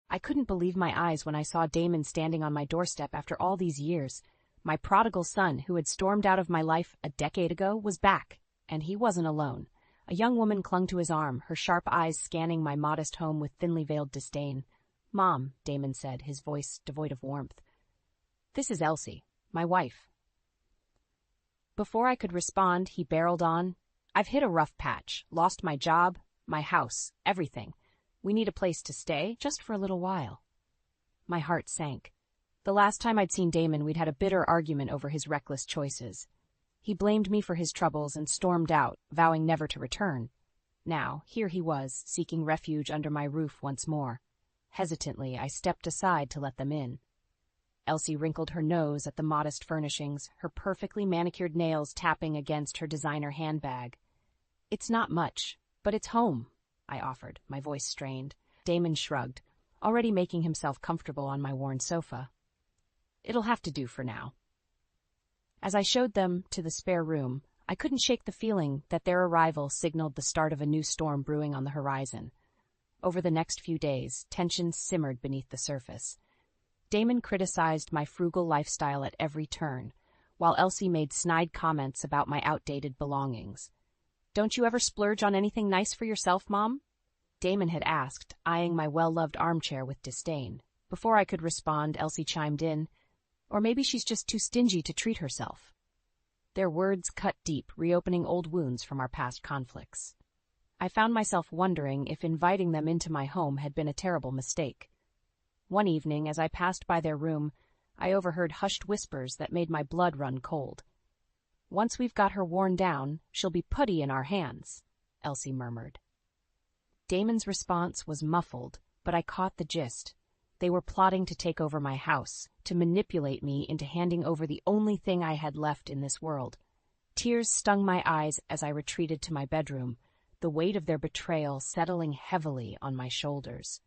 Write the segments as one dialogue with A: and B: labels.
A: I couldn't believe my eyes when I saw Damon standing on my doorstep after all these years. My prodigal son, who had stormed out of my life a decade ago, was back, and he wasn't alone. A young woman clung to his arm, her sharp eyes scanning my modest home with thinly veiled disdain. "Mom," Damon said, his voice devoid of warmth. "This is Elsie, my wife." Before I could respond, he barreled on. "I've hit a rough patch, lost my job, my house, everything. We need a place to stay, just for a little while." My heart sank. The last time I'd seen Damon, we'd had a bitter argument over his reckless choices. He blamed me for his troubles and stormed out, vowing never to return. Now, here he was, seeking refuge under my roof once more. Hesitantly, I stepped aside to let them in. Elsie wrinkled her nose at the modest furnishings, her perfectly manicured nails tapping against her designer handbag. "It's not much, but it's home," I offered, my voice strained. Damon shrugged, already making himself comfortable on my worn sofa. "It'll have to do for now." As I showed them to the spare room, I couldn't shake the feeling that their arrival signaled the start of a new storm brewing on the horizon. Over the next few days, tensions simmered beneath the surface. Damon criticized my frugal lifestyle at every turn, while Elsie made snide comments about my outdated belongings. "Don't you ever splurge on anything nice for yourself, Mom?" Damon had asked, eyeing my well-loved armchair with disdain. Before I could respond, Elsie chimed in, "Or maybe she's just too stingy to treat herself." Their words cut deep, reopening old wounds from our past conflicts. I found myself wondering if inviting them into my home had been a terrible mistake. One evening, as I passed by their room, I overheard hushed whispers that made my blood run cold. "Once we've got her worn down, she'll be Putty in our hands," Elsie murmured. Damon's response was muffled, but I caught the gist. They were plotting to take over my house, to manipulate me into handing over the only thing I had left in this world. Tears stung my eyes as I retreated to my bedroom, the weight of their betrayal settling heavily on my shoulders.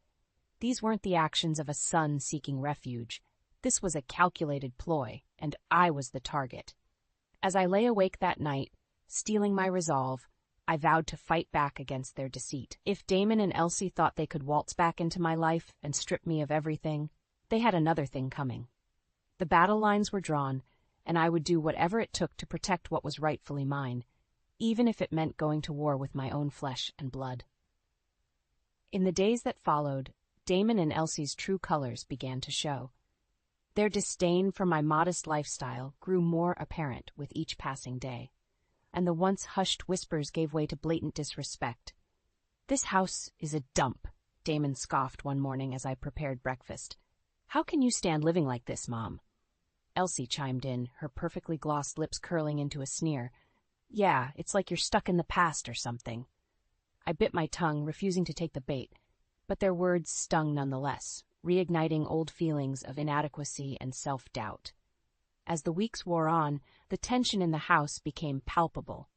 A: These weren't the actions of a son seeking refuge. This was a calculated ploy, and I was the target. As I lay awake that night, steeling my resolve, I vowed to fight back against their deceit. If Damon and Elsie thought they could waltz back into my life and strip me of everything, they had another thing coming. The battle lines were drawn, and I would do whatever it took to protect what was rightfully mine, even if it meant going to war with my own flesh and blood. In the days that followed, Damon and Elsie's true colors began to show. Their disdain for my modest lifestyle grew more apparent with each passing day, and the once hushed whispers gave way to blatant disrespect. "This house is a dump," Damon scoffed one morning as I prepared breakfast. "How can you stand living like this, Mom?" Elsie chimed in, her perfectly glossed lips curling into a sneer. "Yeah, it's like you're stuck in the past or something." I bit my tongue, refusing to take the bait, but their words stung nonetheless, reigniting old feelings of inadequacy and self-doubt. As the weeks wore on, the tension in the house became palpable.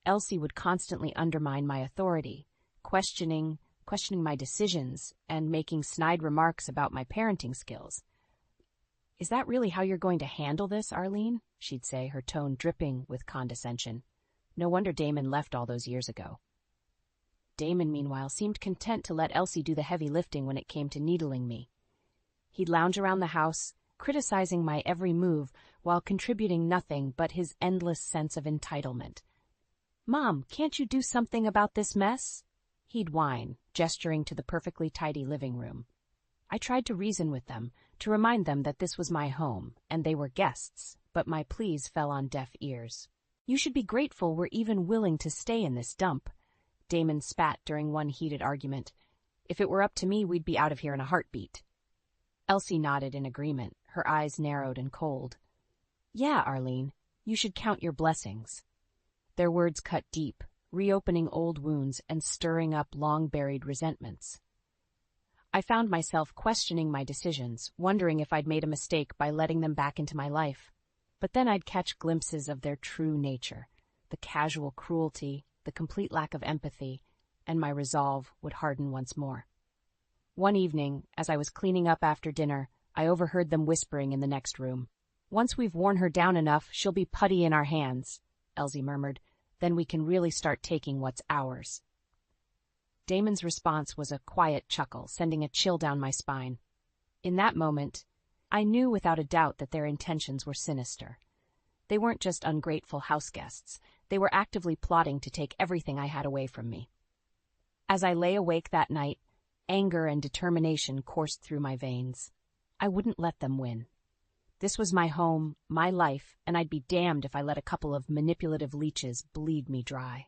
A: Elsie would constantly undermine my authority, questioning my decisions, and making snide remarks about my parenting skills. "Is that really how you're going to handle this, Arlene?" she'd say, her tone dripping with condescension. No wonder Damon left all those years ago. Damon, meanwhile, seemed content to let Elsie do the heavy lifting when it came to needling me. He'd lounge around the house, criticizing my every move while contributing nothing but his endless sense of entitlement. "Mom, can't you do something about this mess?" He'd whine, gesturing to the perfectly tidy living room. I tried to reason with them, to remind them that this was my home, and they were guests, but my pleas fell on deaf ears. "You should be grateful we're even willing to stay in this dump," Damon spat during one heated argument. "If it were up to me, we'd be out of here in a heartbeat." Elsie nodded in agreement, her eyes narrowed and cold. "Yeah, Arlene, you should count your blessings." Their words cut deep, reopening old wounds and stirring up long-buried resentments. I found myself questioning my decisions, wondering if I'd made a mistake by letting them back into my life. But then I'd catch glimpses of their true nature, the casual cruelty, the complete lack of empathy, and my resolve would harden once more. One evening, as I was cleaning up after dinner, I overheard them whispering in the next room. "Once we've worn her down enough, she'll be Putty in our hands," Elsie murmured. "Then we can really start taking what's ours." Damon's response was a quiet chuckle, sending a chill down my spine. In that moment, I knew without a doubt that their intentions were sinister. They weren't just ungrateful houseguests. They were actively plotting to take everything I had away from me. As I lay awake that night, anger and determination coursed through my veins. I wouldn't let them win. This was my home, my life, and I'd be damned if I let a couple of manipulative leeches bleed me dry.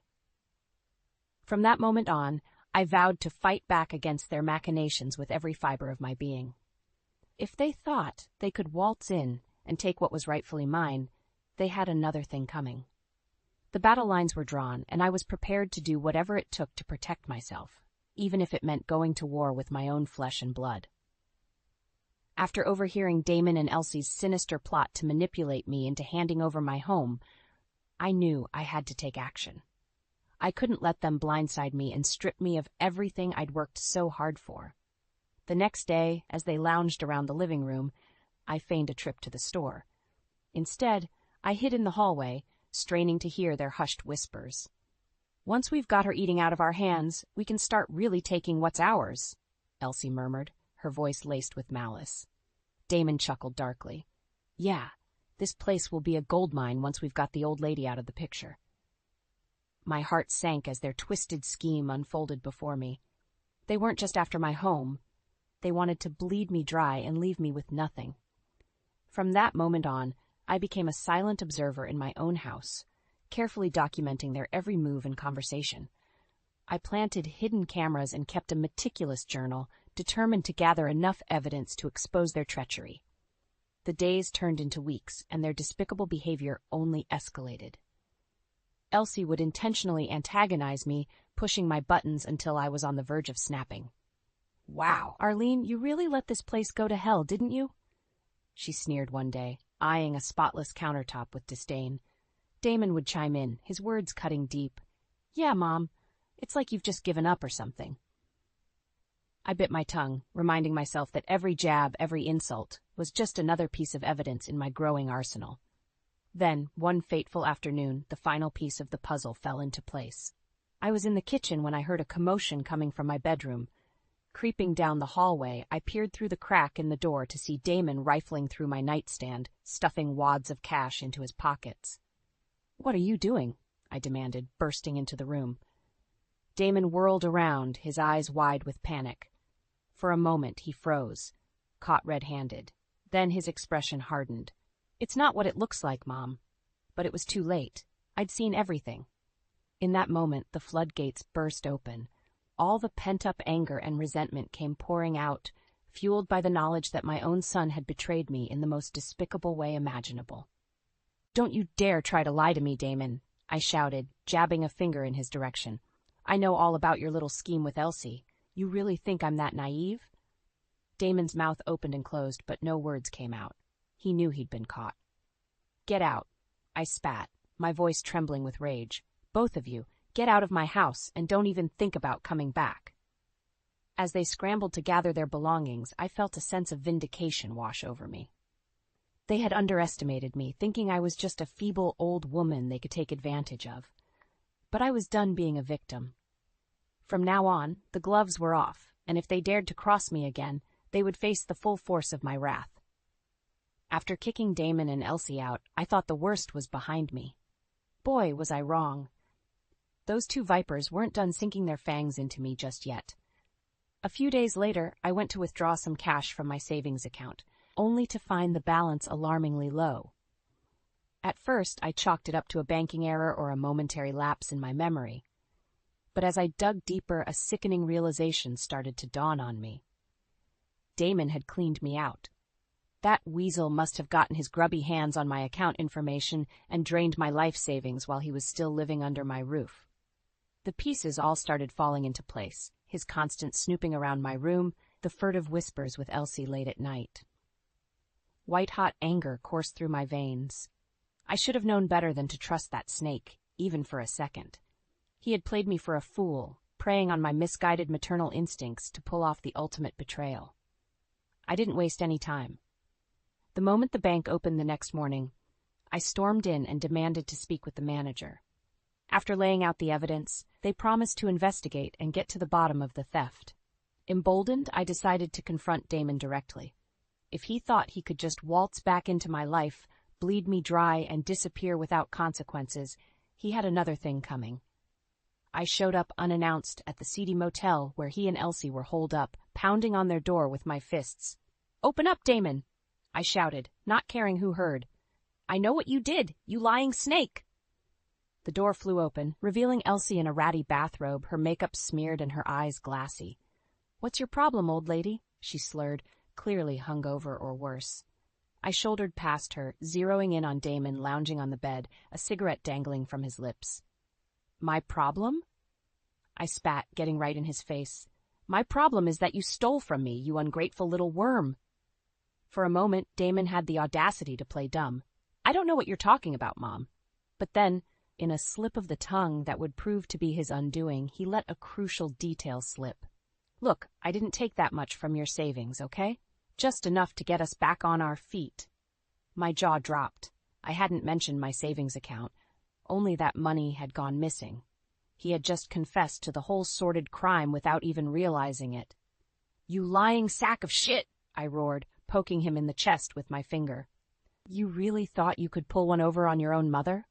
A: From that moment on, I vowed to fight back against their machinations with every fiber of my being. If they thought they could waltz in and take what was rightfully mine, they had another thing coming. The battle lines were drawn, and I was prepared to do whatever it took to protect myself, even if it meant going to war with my own flesh and blood. After overhearing Damon and Elsie's sinister plot to manipulate me into handing over my home, I knew I had to take action. I couldn't let them blindside me and strip me of everything I'd worked so hard for. The next day, as they lounged around the living room, I feigned a trip to the store. Instead, I hid in the hallway, straining to hear their hushed whispers. "Once we've got her eating out of our hands, we can start really taking what's ours," Elsie murmured, her voice laced with malice. Damon chuckled darkly. "Yeah, this place will be a gold mine once we've got the old lady out of the picture." My heart sank as their twisted scheme unfolded before me. They weren't just after my home. They wanted to bleed me dry and leave me with nothing. From that moment on, I became a silent observer in my own house, carefully documenting their every move and conversation. I planted hidden cameras and kept a meticulous journal, determined to gather enough evidence to expose their treachery. The days turned into weeks, and their despicable behavior only escalated. Elsie would intentionally antagonize me, pushing my buttons until I was on the verge of snapping. "Wow, Arlene, you really let this place go to hell, didn't you?" she sneered one day, eyeing a spotless countertop with disdain. Damon would chime in, his words cutting deep. "Yeah, Mom, it's like you've just given up or something." I bit my tongue, reminding myself that every jab, every insult, was just another piece of evidence in my growing arsenal. Then, one fateful afternoon, the final piece of the puzzle fell into place. I was in the kitchen when I heard a commotion coming from my bedroom. Creeping down the hallway, I peered through the crack in the door to see Damon rifling through my nightstand, stuffing wads of cash into his pockets. "What are you doing?" I demanded, bursting into the room. Damon whirled around, his eyes wide with panic. For a moment, he froze, caught red-handed. Then his expression hardened. "It's not what it looks like, Mom." But it was too late. I'd seen everything. In that moment, the floodgates burst open. All the pent-up anger and resentment came pouring out, fueled by the knowledge that my own son had betrayed me in the most despicable way imaginable. "Don't you dare try to lie to me, Damon," I shouted, jabbing a finger in his direction. "I know all about your little scheme with Elsie. You really think I'm that naive?" Damon's mouth opened and closed, but no words came out. He knew he'd been caught. "Get out," I spat, my voice trembling with rage. "Both of you, get out of my house and don't even think about coming back." As they scrambled to gather their belongings, I felt a sense of vindication wash over me. They had underestimated me, thinking I was just a feeble old woman they could take advantage of. But I was done being a victim. From now on, the gloves were off, and if they dared to cross me again, they would face the full force of my wrath. After kicking Damon and Elsie out, I thought the worst was behind me. Boy, was I wrong. Those two vipers weren't done sinking their fangs into me just yet. A few days later, I went to withdraw some cash from my savings account, only to find the balance alarmingly low. At first, I chalked it up to a banking error or a momentary lapse in my memory. But as I dug deeper, a sickening realization started to dawn on me. Damon had cleaned me out. That weasel must have gotten his grubby hands on my account information and drained my life savings while he was still living under my roof. The pieces all started falling into place, his constant snooping around my room, the furtive whispers with Elsie late at night. White-hot anger coursed through my veins. I should have known better than to trust that snake, even for a second. He had played me for a fool, preying on my misguided maternal instincts to pull off the ultimate betrayal. I didn't waste any time. The moment the bank opened the next morning, I stormed in and demanded to speak with the manager. After laying out the evidence, they promised to investigate and get to the bottom of the theft. Emboldened, I decided to confront Damon directly. If he thought he could just waltz back into my life, bleed me dry, and disappear without consequences, he had another thing coming. I showed up unannounced at the seedy motel where he and Elsie were holed up, pounding on their door with my fists. "Open up, Damon!" I shouted, not caring who heard. "I know what you did, you lying snake!" The door flew open, revealing Elsie in a ratty bathrobe, her makeup smeared and her eyes glassy. "What's your problem, old lady?" she slurred, clearly hungover or worse. I shouldered past her, zeroing in on Damon lounging on the bed, a cigarette dangling from his lips. "My problem?" I spat, getting right in his face. "My problem is that you stole from me, you ungrateful little worm." For a moment, Damon had the audacity to play dumb. "I don't know what you're talking about, Mom." But then, in a slip of the tongue that would prove to be his undoing, he let a crucial detail slip. "Look, I didn't take that much from your savings, okay? Just enough to get us back on our feet." My jaw dropped. I hadn't mentioned my savings account, only that money had gone missing. He had just confessed to the whole sordid crime without even realizing it. "You lying sack of shit!" I roared, poking him in the chest with my finger. "You really thought you could pull one over on your own mother?"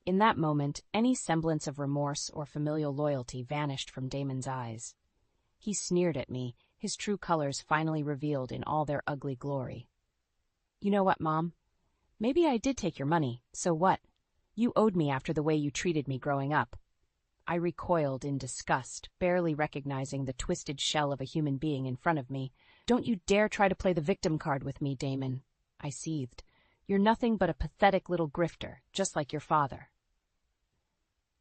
A: In that moment, any semblance of remorse or familial loyalty vanished from Damon's eyes. He sneered at me, his true colors finally revealed in all their ugly glory. "You know what, Mom? Maybe I did take your money, so what? You owed me after the way you treated me growing up." I recoiled in disgust, barely recognizing the twisted shell of a human being in front of me. "Don't you dare try to play the victim card with me, Damon," I seethed. "You're nothing but a pathetic little grifter, just like your father."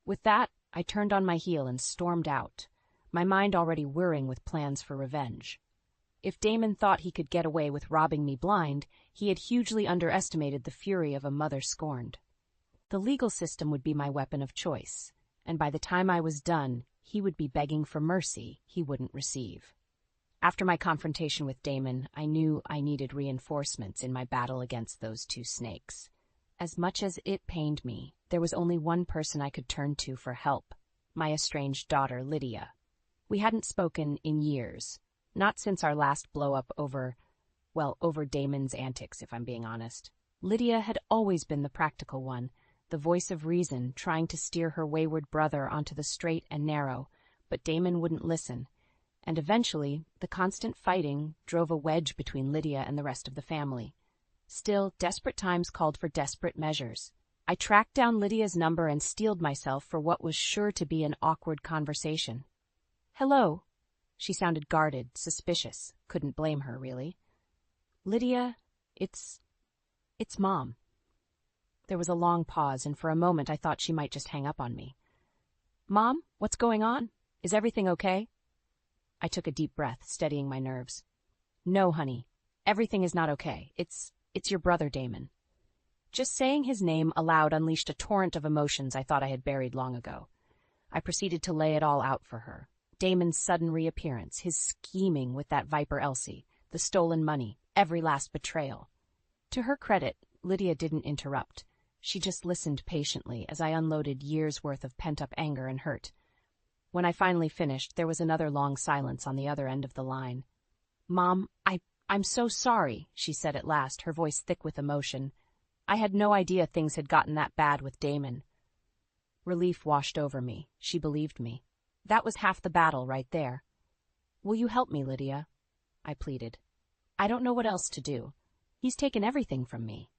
A: With that, I turned on my heel and stormed out, my mind already whirring with plans for revenge. If Damon thought he could get away with robbing me blind, he had hugely underestimated the fury of a mother scorned. The legal system would be my weapon of choice, and by the time I was done, he would be begging for mercy he wouldn't receive. After my confrontation with Damon, I knew I needed reinforcements in my battle against those two snakes. As much as it pained me, there was only one person I could turn to for help, my estranged daughter, Lydia. We hadn't spoken in years, not since our last blow-up over Damon's antics, if I'm being honest. Lydia had always been the practical one, the voice of reason, trying to steer her wayward brother onto the straight and narrow, but Damon wouldn't listen, and eventually the constant fighting drove a wedge between Lydia and the rest of the family. Still, desperate times called for desperate measures. I tracked down Lydia's number and steeled myself for what was sure to be an awkward conversation. "Hello." She sounded guarded, suspicious. Couldn't blame her, really. "Lydia, it's Mom." There was a long pause, and for a moment I thought she might just hang up on me. "Mom, what's going on? Is everything okay?" I took a deep breath, steadying my nerves. "No, honey. Everything is not okay. It's your brother, Damon." Just saying his name aloud unleashed a torrent of emotions I thought I had buried long ago. I proceeded to lay it all out for her. Damon's sudden reappearance, his scheming with that viper Elsie, the stolen money, every last betrayal. To her credit, Lydia didn't interrupt. She just listened patiently as I unloaded years' worth of pent-up anger and hurt. When I finally finished, there was another long silence on the other end of the line. "Mom, I'm so sorry," she said at last, her voice thick with emotion. "I had no idea things had gotten that bad with Damon." Relief washed over me. She believed me. That was half the battle right there. "Will you help me, Lydia?" I pleaded. "I don't know what else to do. He's taken everything from me."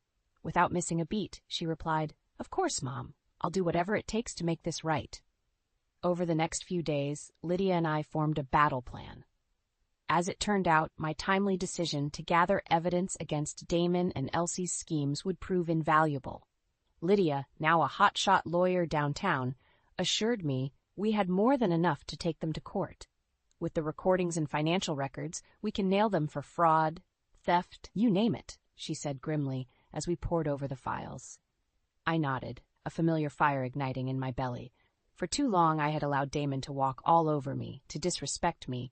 A: Without missing a beat, she replied, "Of course, Mom. I'll do whatever it takes to make this right." Over the next few days, Lydia and I formed a battle plan. As it turned out, my timely decision to gather evidence against Damon and Elsie's schemes would prove invaluable. Lydia, now a hotshot lawyer downtown, assured me we had more than enough to take them to court. With the recordings and financial records, we can nail them for fraud, theft, you name it, she said grimly as we pored over the files. I nodded, a familiar fire igniting in my belly. For too long I had allowed Damon to walk all over me, to disrespect me,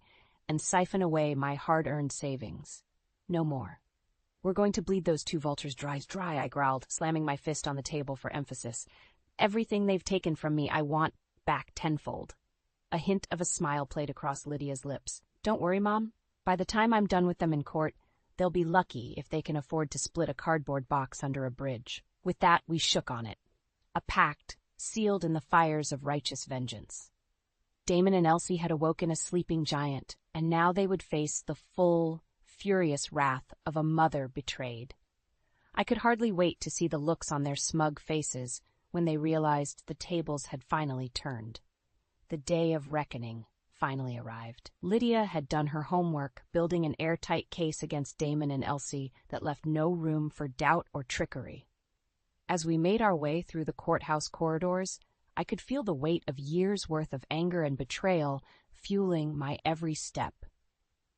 A: and siphon away my hard-earned savings. No more. "We're going to bleed those two vultures dry, I growled, slamming my fist on the table for emphasis. Everything they've taken from me I want back tenfold. A hint of a smile played across Lydia's lips. Don't worry, Mom. By the time I'm done with them in court, they'll be lucky if they can afford to split a cardboard box under a bridge. With that, we shook on it. A pact sealed in the fires of righteous vengeance. Damon and Elsie had awoken a sleeping giant, and now they would face the full, furious wrath of a mother betrayed. I could hardly wait to see the looks on their smug faces when they realized the tables had finally turned. The day of reckoning finally arrived. Lydia had done her homework, building an airtight case against Damon and Elsie that left no room for doubt or trickery. As we made our way through the courthouse corridors, I could feel the weight of years' worth of anger and betrayal fueling my every step.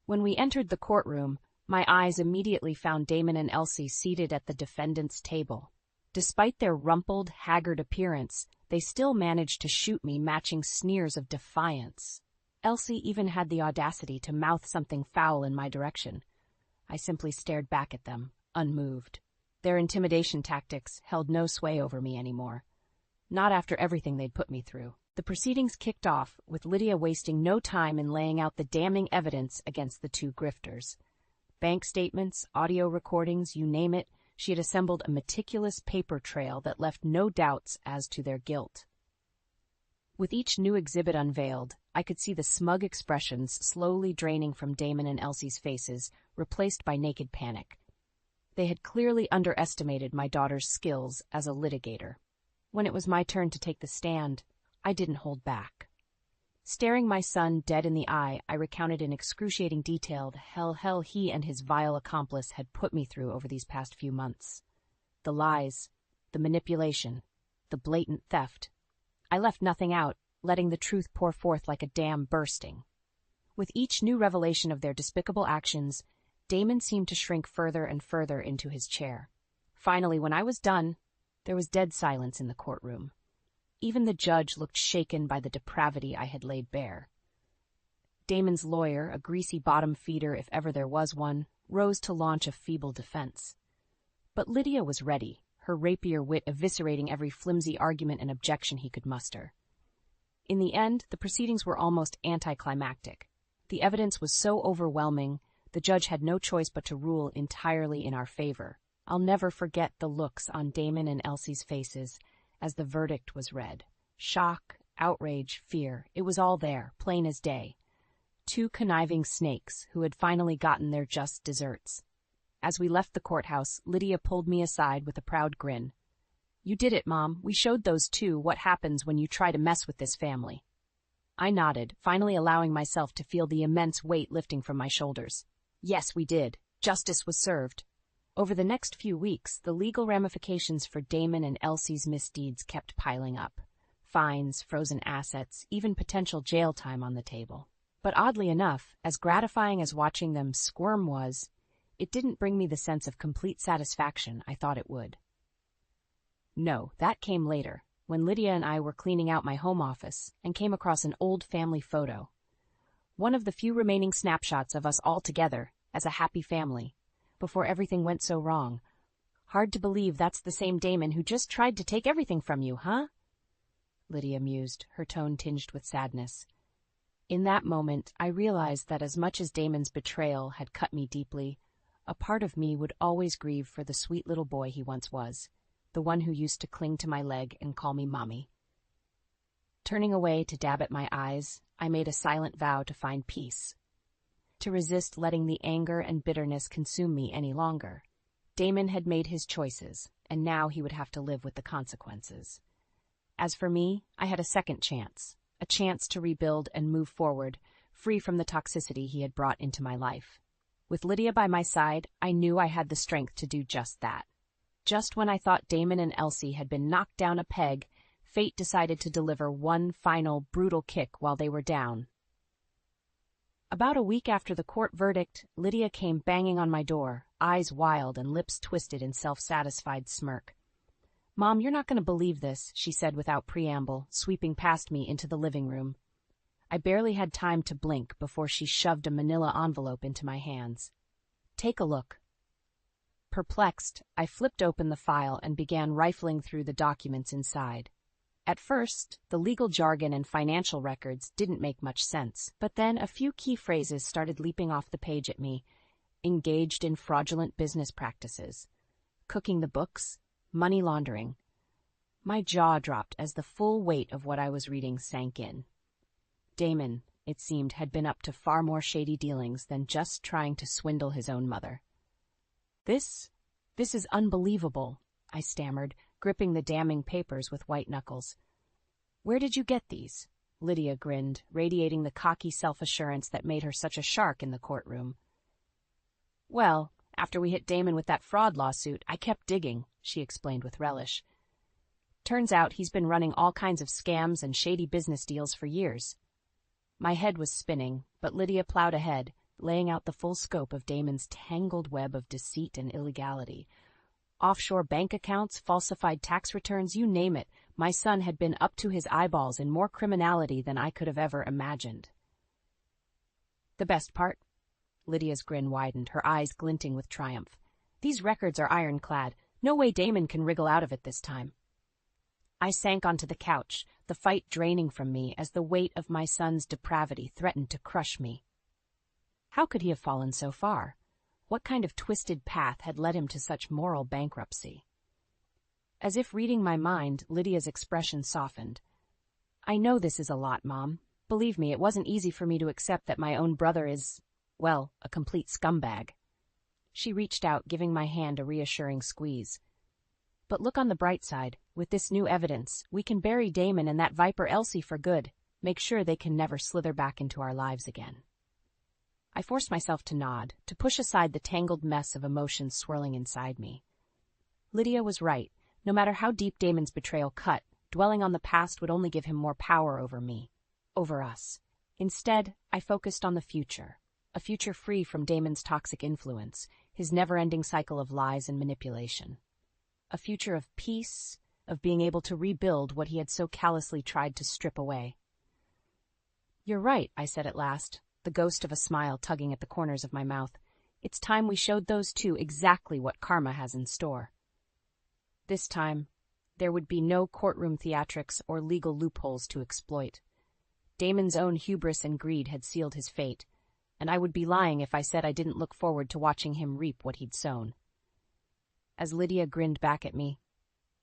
A: When we entered the courtroom, my eyes immediately found Damon and Elsie seated at the defendant's table. Despite their rumpled, haggard appearance, they still managed to shoot me matching sneers of defiance. Elsie even had the audacity to mouth something foul in my direction. I simply stared back at them, unmoved. Their intimidation tactics held no sway over me anymore. Not after everything they'd put me through. The proceedings kicked off, with Lydia wasting no time in laying out the damning evidence against the two grifters. Bank statements, audio recordings, you name it, she had assembled a meticulous paper trail that left no doubts as to their guilt. With each new exhibit unveiled, I could see the smug expressions slowly draining from Damon and Elsie's faces, replaced by naked panic. They had clearly underestimated my daughter's skills as a litigator. When it was my turn to take the stand, I didn't hold back. Staring my son dead in the eye, I recounted in excruciating detail the hell he and his vile accomplice had put me through over these past few months. The lies, the manipulation, the blatant theft. I left nothing out, letting the truth pour forth like a dam bursting. With each new revelation of their despicable actions, Damon seemed to shrink further and further into his chair. Finally, when I was done, there was dead silence in the courtroom. Even the judge looked shaken by the depravity I had laid bare. Damon's lawyer, a greasy bottom feeder if ever there was one, rose to launch a feeble defense. But Lydia was ready, her rapier wit eviscerating every flimsy argument and objection he could muster. In the end, the proceedings were almost anticlimactic. The evidence was so overwhelming, the judge had no choice but to rule entirely in our favor. I'll never forget the looks on Damon and Elsie's faces as the verdict was read. Shock, outrage, fear, it was all there, plain as day. Two conniving snakes who had finally gotten their just deserts. As we left the courthouse, Lydia pulled me aside with a proud grin. You did it, Mom. We showed those two what happens when you try to mess with this family. I nodded, finally allowing myself to feel the immense weight lifting from my shoulders. Yes, we did. Justice was served. Over the next few weeks, the legal ramifications for Damon and Elsie's misdeeds kept piling up. Fines, frozen assets, even potential jail time on the table. But oddly enough, as gratifying as watching them squirm was, it didn't bring me the sense of complete satisfaction I thought it would. No, that came later, when Lydia and I were cleaning out my home office and came across an old family photo. One of the few remaining snapshots of us all together, as a happy family, before everything went so wrong. Hard to believe that's the same Damon who just tried to take everything from you, huh? Lydia mused, her tone tinged with sadness. In that moment, I realized that as much as Damon's betrayal had cut me deeply, a part of me would always grieve for the sweet little boy he once was, the one who used to cling to my leg and call me Mommy. Turning away to dab at my eyes, I made a silent vow to find peace, to resist letting the anger and bitterness consume me any longer. Damon had made his choices, and now he would have to live with the consequences. As for me, I had a second chance, a chance to rebuild and move forward, free from the toxicity he had brought into my life. With Lydia by my side, I knew I had the strength to do just that. Just when I thought Damon and Elsie had been knocked down a peg, fate decided to deliver one final, brutal kick while they were down. About a week after the court verdict, Lydia came banging on my door, eyes wild and lips twisted in self-satisfied smirk. Mom, you're not going to believe this, she said without preamble, sweeping past me into the living room. I barely had time to blink before she shoved a manila envelope into my hands. Take a look. Perplexed, I flipped open the file and began rifling through the documents inside. At first, the legal jargon and financial records didn't make much sense, but then a few key phrases started leaping off the page at me. Engaged in fraudulent business practices, cooking the books, money laundering. My jaw dropped as the full weight of what I was reading sank in. Damon, it seemed, had been up to far more shady dealings than just trying to swindle his own mother. This is unbelievable, I stammered, gripping the damning papers with white knuckles. Where did you get these? Lydia grinned, radiating the cocky self-assurance that made her such a shark in the courtroom. Well, after we hit Damon with that fraud lawsuit, I kept digging, she explained with relish. Turns out he's been running all kinds of scams and shady business deals for years. My head was spinning, but Lydia plowed ahead, laying out the full scope of Damon's tangled web of deceit and illegality. Offshore bank accounts, falsified tax returns, you name it, my son had been up to his eyeballs in more criminality than I could have ever imagined. The best part? Lydia's grin widened, her eyes glinting with triumph. These records are ironclad. No way Damon can wriggle out of it this time. I sank onto the couch, the fight draining from me as the weight of my son's depravity threatened to crush me. How could he have fallen so far? What kind of twisted path had led him to such moral bankruptcy? As if reading my mind, Lydia's expression softened. I know this is a lot, Mom. Believe me, it wasn't easy for me to accept that my own brother is, well, a complete scumbag. She reached out, giving my hand a reassuring squeeze. But look on the bright side. With this new evidence, we can bury Damon and that viper Elsie for good, make sure they can never slither back into our lives again. I forced myself to nod, to push aside the tangled mess of emotions swirling inside me. Lydia was right. No matter how deep Damon's betrayal cut, dwelling on the past would only give him more power over me, over us. Instead, I focused on the future, a future free from Damon's toxic influence, his never-ending cycle of lies and manipulation. A future of peace, of being able to rebuild what he had so callously tried to strip away. You're right, I said at last, the ghost of a smile tugging at the corners of my mouth. It's time we showed those two exactly what karma has in store. This time, there would be no courtroom theatrics or legal loopholes to exploit. Damon's own hubris and greed had sealed his fate, and I would be lying if I said I didn't look forward to watching him reap what he'd sown. As Lydia grinned back at me,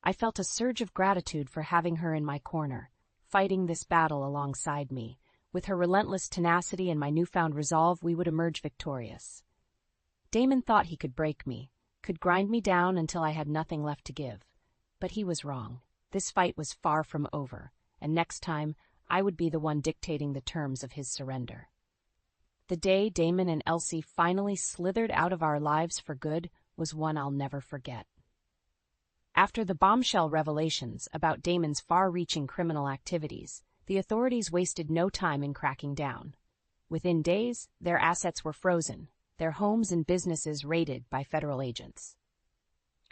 A: I felt a surge of gratitude for having her in my corner, fighting this battle alongside me. With her relentless tenacity and my newfound resolve, we would emerge victorious. Damon thought he could break me, could grind me down until I had nothing left to give. But he was wrong. This fight was far from over, and next time, I would be the one dictating the terms of his surrender. The day Damon and Elsie finally slithered out of our lives for good was one I'll never forget. After the bombshell revelations about Damon's far-reaching criminal activities, the authorities wasted no time in cracking down. Within days, their assets were frozen, their homes and businesses raided by federal agents.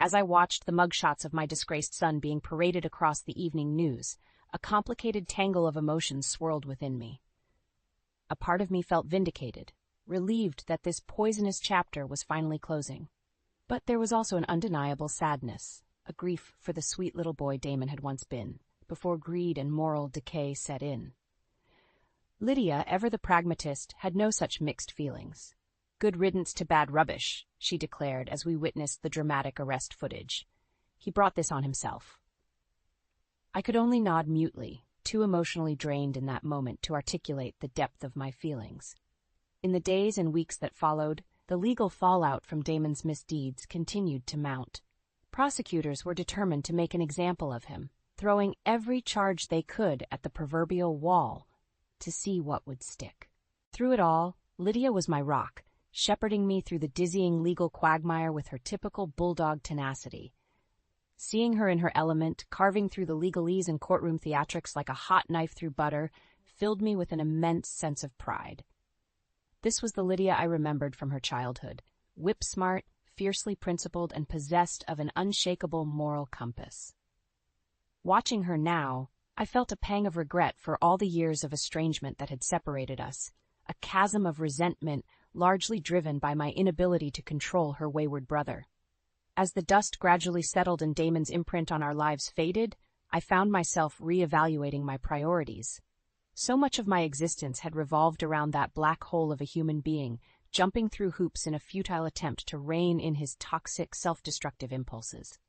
A: As I watched the mugshots of my disgraced son being paraded across the evening news, a complicated tangle of emotions swirled within me. A part of me felt vindicated, relieved that this poisonous chapter was finally closing. But there was also an undeniable sadness, a grief for the sweet little boy Damon had once been, before greed and moral decay set in. Lydia, ever the pragmatist, had no such mixed feelings. Good riddance to bad rubbish, she declared as we witnessed the dramatic arrest footage. He brought this on himself. I could only nod mutely, too emotionally drained in that moment to articulate the depth of my feelings. In the days and weeks that followed, the legal fallout from Damon's misdeeds continued to mount. Prosecutors were determined to make an example of him, throwing every charge they could at the proverbial wall to see what would stick. Through it all, Lydia was my rock, shepherding me through the dizzying legal quagmire with her typical bulldog tenacity. Seeing her in her element, carving through the legalese and courtroom theatrics like a hot knife through butter, filled me with an immense sense of pride. This was the Lydia I remembered from her childhood, whip-smart, fiercely principled, and possessed of an unshakable moral compass. Watching her now, I felt a pang of regret for all the years of estrangement that had separated us, a chasm of resentment largely driven by my inability to control her wayward brother. As the dust gradually settled and Damon's imprint on our lives faded, I found myself reevaluating my priorities. So much of my existence had revolved around that black hole of a human being, jumping through hoops in a futile attempt to rein in his toxic, self-destructive impulses.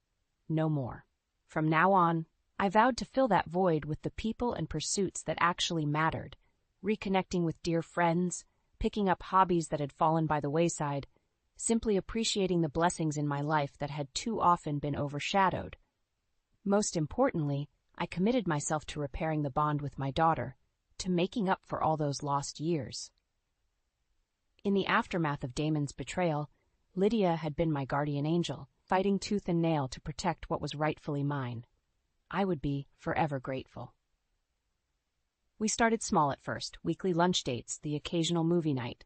A: No more. From now on, I vowed to fill that void with the people and pursuits that actually mattered, reconnecting with dear friends, picking up hobbies that had fallen by the wayside, simply appreciating the blessings in my life that had too often been overshadowed. Most importantly, I committed myself to repairing the bond with my daughter, to making up for all those lost years. In the aftermath of Damon's betrayal, Lydia had been my guardian angel, fighting tooth and nail to protect what was rightfully mine. I would be forever grateful. We started small at first, weekly lunch dates, the occasional movie night.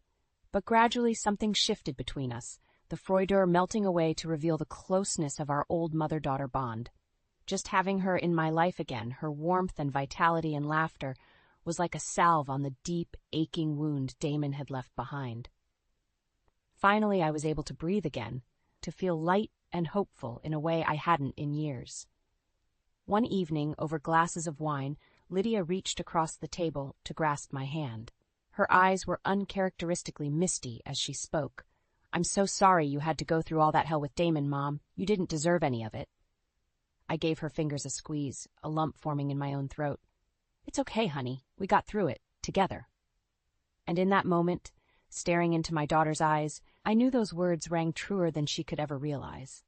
A: But gradually something shifted between us, the froideur melting away to reveal the closeness of our old mother-daughter bond. Just having her in my life again, her warmth and vitality and laughter, was like a salve on the deep, aching wound Damon had left behind. Finally, I was able to breathe again, to feel light and hopeful in a way I hadn't in years. One evening, over glasses of wine, Lydia reached across the table to grasp my hand. Her eyes were uncharacteristically misty as she spoke. "I'm so sorry you had to go through all that hell with Damon, Mom. You didn't deserve any of it." I gave her fingers a squeeze, a lump forming in my own throat. "It's okay, honey. We got through it, together." And in that moment, staring into my daughter's eyes, I knew those words rang truer than she could ever realize.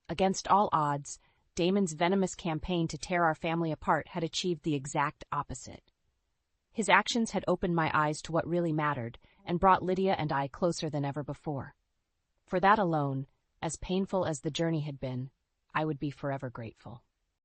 A: Against all odds, Damon's venomous campaign to tear our family apart had achieved the exact opposite. His actions had opened my eyes to what really mattered and brought Lydia and I closer than ever before. For that alone, as painful as the journey had been, I would be forever grateful.